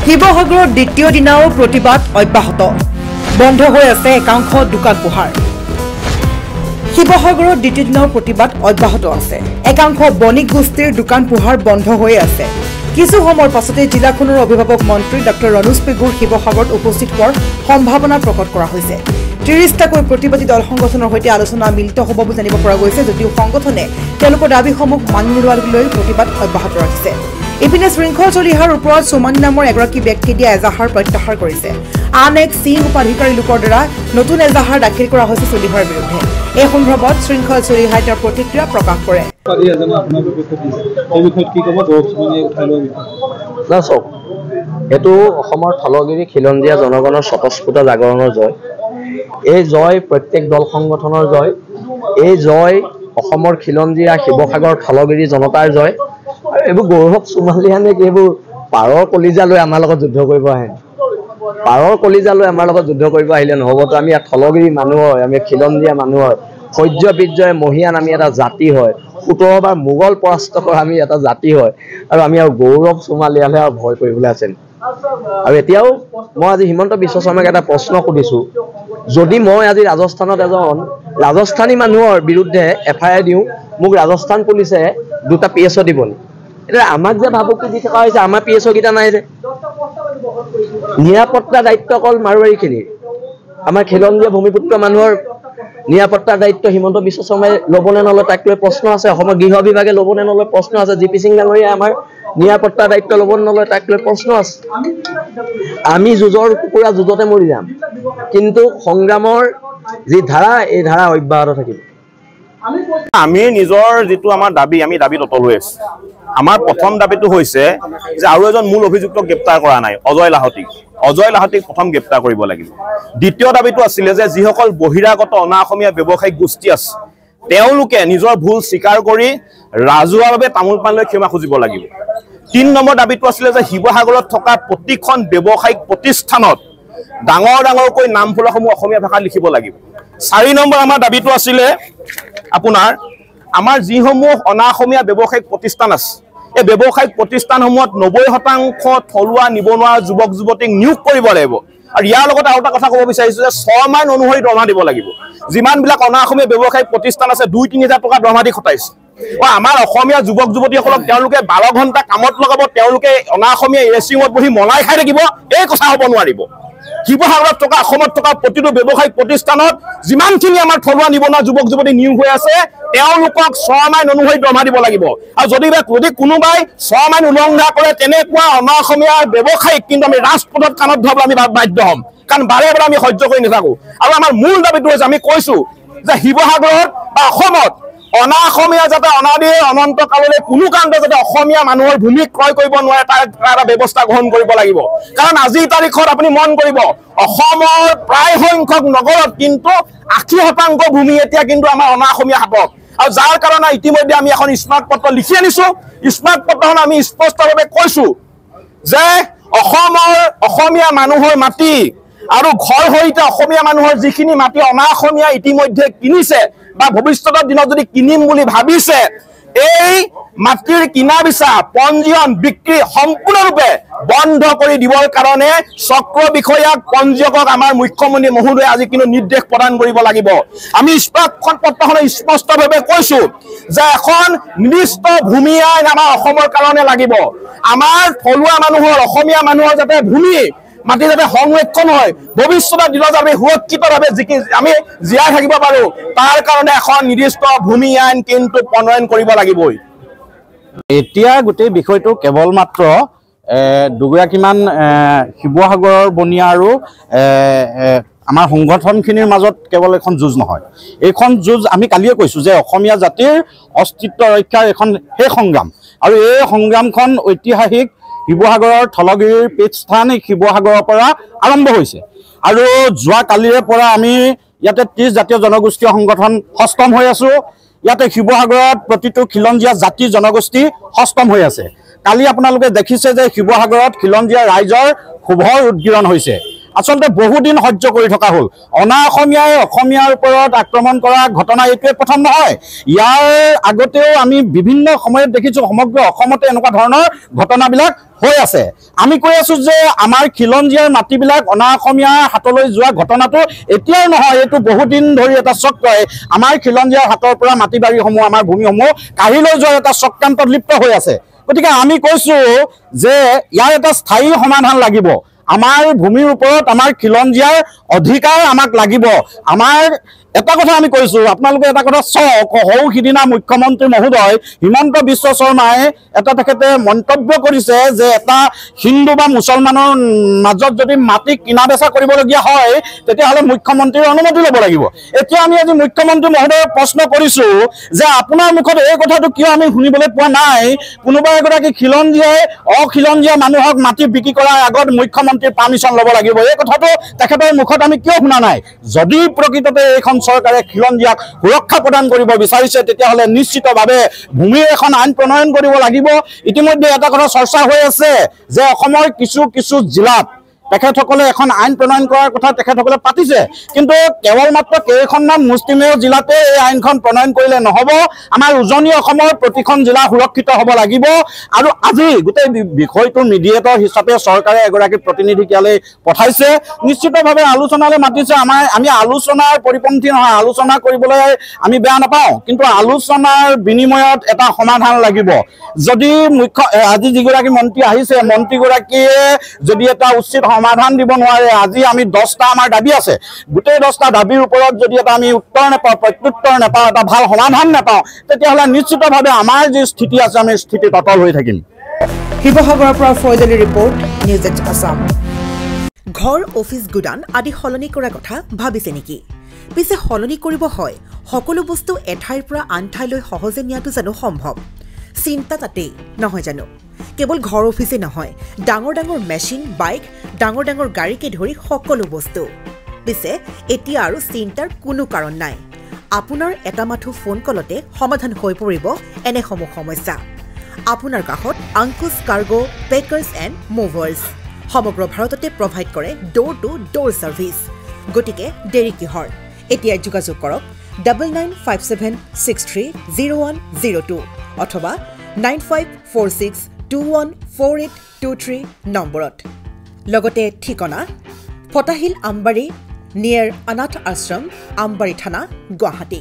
শিৱসাগৰৰ দ্বিতীয় দিনাও প্ৰতিবাদ অব্যাহত বন্ধ হৈ আছে একাংশ দোকান পোহাৰ শিৱসাগৰৰ দ্বিতীয় দিনাও প্ৰতিবাদ অব্যাহত আছে একাংশ বণিক গোষ্ঠীৰ দোকান পোহাৰ বন্ধ হৈ আছে কিছু সময়ৰ পাছতে জিলাখনৰ অভিভাৱক মন্ত্ৰী ডক্টৰ ৰণোজ পেগুৰ শিৱসাগৰত উপস্থিত হোৱাৰ সম্ভাৱনা প্ৰকট কৰা হৈছে ৩০টাকৈ প্ৰতিবাদী দল সংগঠনৰ সৈতে আলোচনা মিলিত হ'ব বুলি জানিব পৰা গৈছে যদিও সংগঠনে তেওঁলোকৰ দাবীসমূহ মানি নোলোৱালৈ প্ৰতিবাদ অব্যাহত ৰাখিছে ইপিনে শৃংখল চলিহাৰ ওপৰত সুমন নামৰ এগৰাকী ব্যক্তি দিয়া এজাহাৰ প্ৰত্যাহাৰ কৰিছে আন এক সিং উপাধিকাৰী লোকৰ দ্বাৰা নতুন এজাহাৰ দাখিল কৰা হৈছে চলিহাৰ বিৰুদ্ধে এই সন্দৰ্ভত শৃংখল চলিহাৰ তাৰ প্ৰতিক্ৰিয়া প্ৰকাশ কৰে এটো অসমৰ থলগিৰি খিলঞ্জীয়া জনগণৰ স্বতঃস্ফূৰ্ত জাগৰণৰ জয় এই জয় প্ৰত্যেক দল সংগঠনৰ জয় এই জয় অসমৰ খিলঞ্জীয়া শিৱসাগৰ থলগিৰি জনতাৰ জয় এইবোৰ গৌৰৱ চুমালিয়ানে এইবোৰ পাৰৰ কলিজালৈ আমাৰ লগত যুদ্ধ কৰিব আহে পাৰৰ কলিজালৈ আমাৰ লগত যুদ্ধ কৰিব আহিলে নহবতো আমি থলগিৰি মানুহ হয় আমি খিলঞ্জীয়া মানুহ হয় সহ্য বিজয় মহিয়ান আমি এটা জাতি হয় ১৭ বাৰ মোগল পৰাস্ত কৰা আমি এটা জাতি হয় আৰু আমি আৰু গৌৰৱ চুমালিয়ালে আৰু ভয় কৰিবলৈ আছে আৰু এতিয়াও মই আজি হিমন্ত বিশ্ব শৰ্মাক এটা প্ৰশ্ন সুধিছো যদি মই আজি ৰাজস্থানত এজন ৰাজস্থানী মানুহৰ বিৰুদ্ধে এফআইআৰ দিওঁ মোক ৰাজস্থান পুলিচে দুটা পিএছও দিব এটা আমাক যে ভাবুকি দি থকা হৈছে আমাৰ পিএছও কিটা নাই যে নিৰাপত্তা দায়িত্ব কল মাৰোৱাৰীখিনিৰ আমাৰ খিলঞ্জীয়া ভূমিপুত্ৰ মানুহৰ নিৰাপত্তাৰ দায়িত্ব হিমন্ত বিশ্ব শৰ্মাই ল'বনে নলয় তাক লৈ প্ৰশ্ন আছে অসমৰ গৃহ বিভাগে ল'বনে নলয় প্ৰশ্ন আছে জিপি সিং ডাঙৰীয়াই আমাৰ নিৰাপত্তাৰ দায়িত্ব ল'বনে নলয় তাক লৈ প্ৰশ্ন আছে আমি যুঁজৰ কুকুৰা যুঁজতে মৰি যাম কিন্তু সংগ্ৰামৰ যি ধাৰা এই ধাৰা অব্যাহত থাকিব আমি নিজৰ যেটো আমাৰ দাবী আমি দাবী অটল হৈ আছে আমাৰ প্ৰথম দাবীটো হৈছে যে আৰু এজন মূল অভিযুক্ত গ্ৰেপ্তাৰ কৰা নাই অজয় লাহটিক প্ৰথম গ্ৰেপ্তাৰ কৰিব লাগিব দ্বিতীয় দাবীটো আছিল যে যিসকল বহিৰাগত অনাঅসমীয়া ব্যৱসায়িক গোষ্ঠী আছে তেওঁলোকে নিজৰ ভুল স্বীকাৰ কৰি ৰাজহুৱাভাৱে তামোল পাণ লৈ ক্ষমা খুজিব লাগিব ৩ নম্বৰ দাবীটো আছিল যে শিৱসাগৰত থকা প্ৰতিখন ব্যৱসায়িক প্ৰতিষ্ঠানত ডাঙৰকৈ নামফলকসমূহ অসমীয়া ভাষাত লিখিব লাগিব ৪ নম্বৰ আমাৰ দাবীটো আছিল আপোনাৰ আমাৰ যিসমূহ অনাঅসমীয়া ব্যৱসায়িক প্ৰতিষ্ঠান আছে এই ব্যৱসায়িক প্ৰতিষ্ঠানসমূহত ৯০% থলুৱা নিবনুৱা যুৱক যুৱতীক নিয়োগ কৰিব লাগিব আৰু ইয়াৰ লগত আৰু এটা কথা ক'ব বিচাৰিছো যে ৬ মাহ অনুসৰি দৰমহা দিব লাগিব যিমানবিলাক অনাঅসমীয়া ব্যৱসায়িক প্ৰতিষ্ঠান আছে ২-৩ হাজাৰ টকা দৰমহা দি খটাইছে আমাৰ অসমীয়া যুৱক যুৱতীসকলক তেওঁলোকে ১২ ঘণ্টা কামত লগাব তেওঁলোকে অনাঅসমীয়া এচিঙত বহি মলাই খাই থাকিব এই কথা হ'ব নোৱাৰিব শিৱসাগৰত থকা অসমত থকা প্ৰতিটো ব্যৱসায়িক প্ৰতিষ্ঠানত যিমানখিনি আমাৰ থলুৱা নিবনুৱা যুৱক যুৱতী নিয়োগ হৈ আছে তেওঁলোকক ৬ মাহ অনুসৰি দৰমহা দিব লাগিব আৰু যদি কোনোবাই ৬ মাহ উলংঘা কৰে তেনেকুৱা অনাঅসমীয়া ব্যৱসায়িক কিন্তু আমি ৰাজপথত কাণত ধৰাবলৈ আমি বাধ্য হ'ম কাৰণ বাৰে বাৰে আমি সহ্য কৰি নাথাকো আৰু আমাৰ মূল দাবীটো হৈছে আমি কৈছো যে শিৱসাগৰত বা অসমত অনাঅসমীয়া যাতে অনাদি অনন্ত কাললৈ কোনো কাৰণতে যাতে অসমীয়া মানুহৰ ভূমি ক্ৰয় কৰিব নোৱাৰে তাৰ এটা ব্যৱস্থা গ্ৰহণ কৰিব লাগিব কাৰণ আজিৰ তাৰিখত আপুনি মন কৰিব অসমৰ প্ৰায় সংখ্যক নগৰত কিন্তু ৮০% ভূমি এতিয়া কিন্তু আমাৰ অনাঅসমীয়া হাতত আৰু যাৰ কাৰণে ইতিমধ্যে আমি এখন স্মাৰক পত্ৰ লিখি আনিছো স্মাৰক পত্ৰখন আমি স্পষ্টভাৱে কৈছো যে অসমীয়া মানুহৰ মাটি আৰু ঘৰ সহিতে অসমীয়া মানুহৰ যিখিনি মাটি অনাঅসমীয়া ইতিমধ্যে কিনিছে বা ভৱিষ্যতৰ দিনত যদি কিনিম বুলি ভাবিছে এই মাটিৰ কিনা বিচা পঞ্জীয়ন বিক্ৰী সম্পূৰ্ণৰূপে বন্ধ কৰি দিবৰ কাৰণে চক্ৰ বিষয়াক পঞ্জীয়কক আমাৰ মুখ্যমন্ত্ৰী মহোদয়ে আজি কিন্তু নিৰ্দেশ প্ৰদান কৰিব লাগিব আমি পত্ৰখনে স্পষ্টভাৱে কৈছো যে এখন নিৰ্দিষ্ট ভূমি আইন আমাৰ অসমৰ কাৰণে লাগিব আমাৰ থলুৱা মানুহৰ অসমীয়া মানুহৰ যাতে ভূমি মাটি যাতে সংৰক্ষণ হয় ভৱিষ্যতৰ দিনত আমি সুৰক্ষিতভাৱে আমি জীয়াই থাকিব পাৰো তাৰ কাৰণে এখন নিৰ্দিষ্ট ভূমি আইন কিন্তু প্ৰণয়ন কৰিব লাগিবই এতিয়া গোটেই বিষয়টো কেৱল মাত্ৰ দুগৰাকীমান শিৱসাগৰৰ বনিয়া আৰু আমাৰ সংগঠনখিনিৰ মাজত কেৱল এখন যুঁজ নহয় এইখন যুঁজ আমি কালিয়ে কৈছোঁ যে অসমীয়া জাতিৰ অস্তিত্ব ৰক্ষাৰ এখন সেই সংগ্ৰাম আৰু এই সংগ্ৰামখন ঐতিহাসিক শিৱসাগৰৰ থলগিৰিৰ পীঠস্থান শিৱসাগৰৰ পৰা আৰম্ভ হৈছে আৰু যোৱা কালিৰে পৰা আমি ইয়াতে ৩০ জাতীয় জনগোষ্ঠীয় সংগঠন সষ্টম হৈ আছো ইয়াতে শিৱসাগৰত প্ৰতিটো খিলঞ্জীয়া জাতি জনগোষ্ঠী সষ্টম হৈ আছে কালি আপোনালোকে দেখিছে যে শিৱসাগৰত খিলঞ্জীয়া ৰাইজৰ শুভৰ উদগীৰণ হৈছে আচলতে বহুদিন সহ্য কৰি থকা হ'ল অনা অসমীয়াই অসমীয়াৰ ওপৰত আক্ৰমণ কৰা ঘটনা এইটোৱে প্ৰথম নহয় ইয়াৰ আগতেও আমি বিভিন্ন সময়ত দেখিছোঁ সমগ্ৰ অসমতে এনেকুৱা ধৰণৰ ঘটনাবিলাক হৈ আছে আমি কৈ আছোঁ যে আমাৰ খিলঞ্জীয়াৰ মাটিবিলাক অনা অসমীয়াৰ হাতলৈ যোৱা ঘটনাটো এতিয়াও নহয় এইটো বহুদিন ধৰি এটা চক্ৰই আমাৰ খিলঞ্জীয়াৰ হাতৰ পৰা মাটি বাৰীসমূহ আমাৰ ভূমিসমূহ কাঢ়ি লৈ যোৱাৰ এটা চক্ৰান্তত লিপ্ত হৈ আছে গতিকে আমি কৈছোঁ যে ইয়াৰ এটা স্থায়ী সমাধান লাগিব আমাৰ ভূমিৰ ওপৰত আমাৰ খিলঞ্জীয়াৰ অধিকাৰ আমাক লাগিব আমাৰ এটা কথা আমি কৈছোঁ আপোনালোকে এটা কথা চাওক সৌ সিদিনা মুখ্যমন্ত্ৰী মহোদয় হিমন্ত বিশ্ব শৰ্মাই এটা তেখেতে মন্তব্য কৰিছে যে এটা হিন্দু বা মুছলমানৰ মাজত যদি মাটি কিনা বেচা কৰিবলগীয়া হয় তেতিয়াহ'লে মুখ্যমন্ত্ৰীৰ অনুমতি ল'ব লাগিব এতিয়া আমি আজি মুখ্যমন্ত্ৰী মহোদয়ক প্ৰশ্ন কৰিছোঁ যে আপোনাৰ মুখত এই কথাটো কিয় আমি শুনিবলৈ পোৱা নাই কোনোবা এগৰাকী খিলঞ্জীয়াই অখিলঞ্জীয়া মানুহক মাটি বিক্ৰী কৰাৰ আগত মুখ্যমন্ত্ৰীৰ পাৰ্মিশ্যন ল'ব লাগিব এই কথাটো তেখেতৰ মুখত আমি কিয় শুনা নাই যদি প্ৰকৃততে এইখন চৰকাৰে খিলঞ্জীয়াক সুৰক্ষা প্ৰদান কৰিব বিচাৰিছে তেতিয়াহ'লে নিশ্চিতভাৱে ভূমিৰ এখন আইন প্ৰণয়ন কৰিব লাগিব ইতিমধ্যে এটা কথা চৰ্চা হৈ আছে যে অসমৰ কিছু জিলাত তেখেতসকলে এখন আইন প্ৰণয়ন কৰাৰ কথা তেখেতসকলে পাতিছে কিন্তু কেৱল মাত্ৰ কেইখনমান মুষ্টিমেয় জিলাতে এই আইনখন প্ৰণয়ন কৰিলে নহ'ব আমাৰ উজনি অসমৰ প্ৰতিখন জিলা সুৰক্ষিত হ'ব লাগিব আৰু আজি গোটেই বিষয়টো মিডিয়েটৰ হিচাপে চৰকাৰে এগৰাকী প্ৰতিনিধিক ইয়ালৈ পঠাইছে নিশ্চিতভাৱে আলোচনালৈ মাতিছে আমি আলোচনাৰ পৰিপন্থী নহয় আলোচনা কৰিবলৈ আমি বেয়া নাপাওঁ কিন্তু আলোচনাৰ বিনিময়ত এটা সমাধান লাগিব যদি আজি যিগৰাকী মন্ত্ৰী আহিছে মন্ত্ৰীগৰাকীয়ে যদি এটা উচিত সমাধান দিব নোৱাৰে আজি আমি 10টা আমাৰ দাবী আছে গোটেই 10টা দাবীৰ ওপৰত যদি এটা আমি উত্তৰ নাপাওঁ প্ৰত্যুত্তৰ নাপাওঁ এটা ভাল সমাধান নাপাওঁ তেতিয়াহ'লে নিশ্চিতভাৱে আমাৰ যি স্থিতি আছে আমি স্থিতিত অটল হৈ থাকিম শিৱসাগৰৰ পৰা ফয়জলী ৰিপৰ্ট নিউজ এইট আছাম ঘৰ অফিচ গুদান আদি সলনি কৰাৰ কথা ভাবিছে নেকি পিছে সলনি কৰিব হয় সকলো বস্তু এঠাইৰ পৰা আন ঠাইলৈ সহজে নিয়াটো জানো সম্ভৱ চিন্তা তাতেই নহয় জানো কেৱল ঘৰ অফিচে নহয় ডাঙৰ ডাঙৰ মেচিন বাইক ডাঙৰ ডাঙৰ গাড়ীকে ধৰি সকলো বস্তু পিছে এতিয়া আৰু চিন্তাৰ কোনো কাৰণ নাই আপোনাৰ এটা মাথো ফোন কলতে সমাধান হৈ পৰিব এনেসমূহ সমস্যা আপোনাৰ কাষত আংকুশ কাৰ্গো পেকাৰ্ছ এণ্ড মুভাৰ্ছ সমগ্ৰ ভাৰততে প্ৰভাইড কৰে ডোৰ টু ডোৰ ছাৰ্ভিচ গতিকে দেৰি কিহৰ এতিয়া যোগাযোগ কৰক 9957630102 অথবা 9546214823 নম্বৰত লগতে ঠিকনা ফটাহিল আমবাৰী নিয়াৰ অনাথ আশ্ৰম আমবাৰী থানা গুৱাহাটী